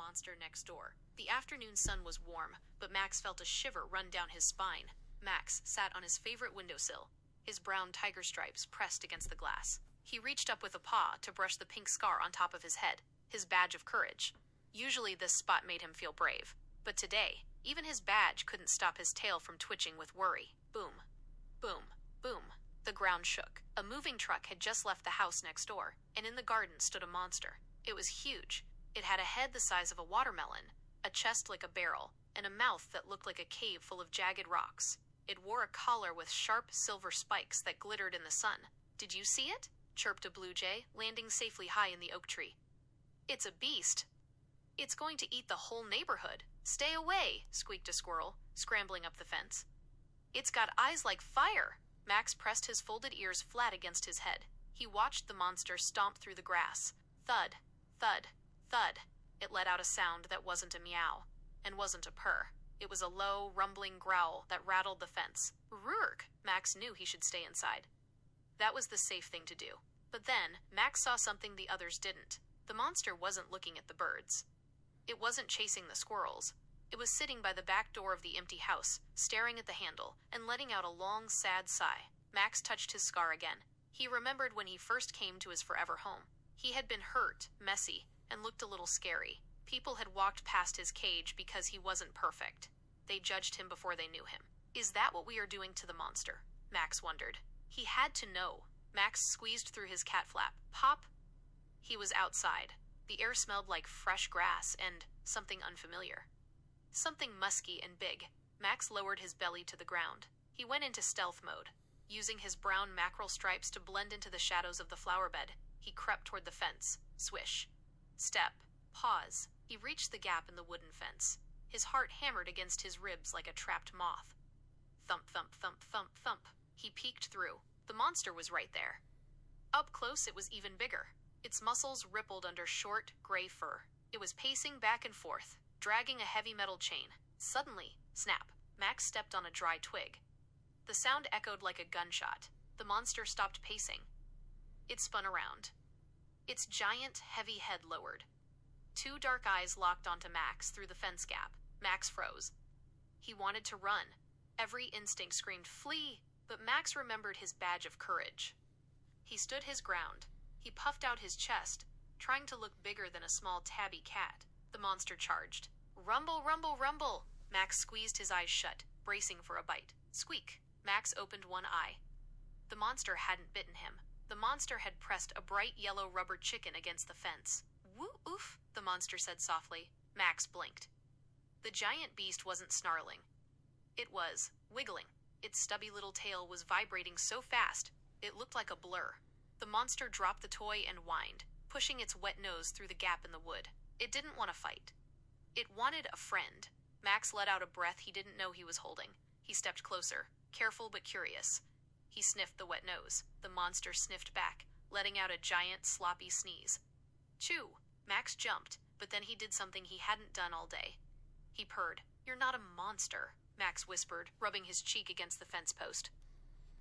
monster next door. The afternoon sun was warm, but Max felt a shiver run down his spine. Max sat on his favorite windowsill, his brown tiger stripes pressed against the glass. He reached up with a paw to brush the pink scar on top of his head, his badge of courage. Usually this spot made him feel brave, but today, even his badge couldn't stop his tail from twitching with worry. Boom, boom, boom. The ground shook. A moving truck had just left the house next door, and in the garden stood a monster. It was huge. It had a head the size of a watermelon, a chest like a barrel, and a mouth that looked like a cave full of jagged rocks. It wore a collar with sharp silver spikes that glittered in the sun. "Did you see it?" chirped a blue jay, landing safely high in the oak tree. "It's a beast. It's going to eat the whole neighborhood. Stay away," squeaked a squirrel, scrambling up the fence. "It's got eyes like fire." Max pressed his folded ears flat against his head. He watched the monster stomp through the grass. Thud, thud, thud. It let out a sound that wasn't a meow, and wasn't a purr. It was a low, rumbling growl that rattled the fence. Rourke! Max knew he should stay inside. That was the safe thing to do. But then, Max saw something the others didn't. The monster wasn't looking at the birds. It wasn't chasing the squirrels. It was sitting by the back door of the empty house, staring at the handle, and letting out a long, sad sigh. Max touched his scar again. He remembered when he first came to his forever home. He had been hurt, messy, and looked a little scary. People had walked past his cage because he wasn't perfect. They judged him before they knew him. Is that what we are doing to the monster? Max wondered. He had to know. Max squeezed through his cat flap. Pop! He was outside. The air smelled like fresh grass and something unfamiliar. Something musky and big. Max lowered his belly to the ground. He went into stealth mode. Using his brown mackerel stripes to blend into the shadows of the flower bed, he crept toward the fence. Swish. Step. Pause. He reached the gap in the wooden fence. His heart hammered against his ribs like a trapped moth. Thump, thump, thump, thump, thump. He peeked through. The monster was right there. Up close, it was even bigger. Its muscles rippled under short, gray fur. It was pacing back and forth, dragging a heavy metal chain. Suddenly, snap, Max stepped on a dry twig. The sound echoed like a gunshot. The monster stopped pacing. It spun around. Its giant, heavy head lowered. Two dark eyes locked onto Max through the fence gap. Max froze. He wanted to run. Every instinct screamed, "Flee!" But Max remembered his badge of courage. He stood his ground. He puffed out his chest, trying to look bigger than a small tabby cat. The monster charged. Rumble, rumble, rumble! Max squeezed his eyes shut, bracing for a bite. Squeak! Max opened one eye. The monster hadn't bitten him. The monster had pressed a bright yellow rubber chicken against the fence. Woo oof, the monster said softly. Max blinked. The giant beast wasn't snarling. It was wiggling. Its stubby little tail was vibrating so fast, it looked like a blur. The monster dropped the toy and whined, pushing its wet nose through the gap in the wood. It didn't want to fight. It wanted a friend. Max let out a breath he didn't know he was holding. He stepped closer, careful but curious. He sniffed the wet nose. The monster sniffed back, letting out a giant, sloppy sneeze. Chew! Max jumped, but then he did something he hadn't done all day. He purred. You're not a monster, Max whispered, rubbing his cheek against the fence post.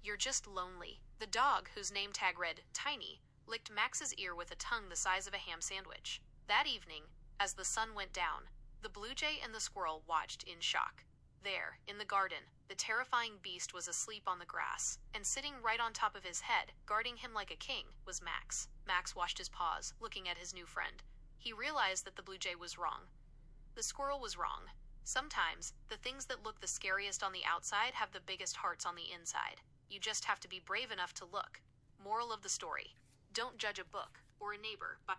You're just lonely. The dog, whose name tag read Tiny, licked Max's ear with a tongue the size of a ham sandwich. That evening, as the sun went down, the blue jay and the squirrel watched in shock. There, in the garden, the terrifying beast was asleep on the grass, and sitting right on top of his head, guarding him like a king, was Max. Max washed his paws, looking at his new friend. He realized that the blue jay was wrong. The squirrel was wrong. Sometimes, the things that look the scariest on the outside have the biggest hearts on the inside. You just have to be brave enough to look. Moral of the story: don't judge a book or a neighbor by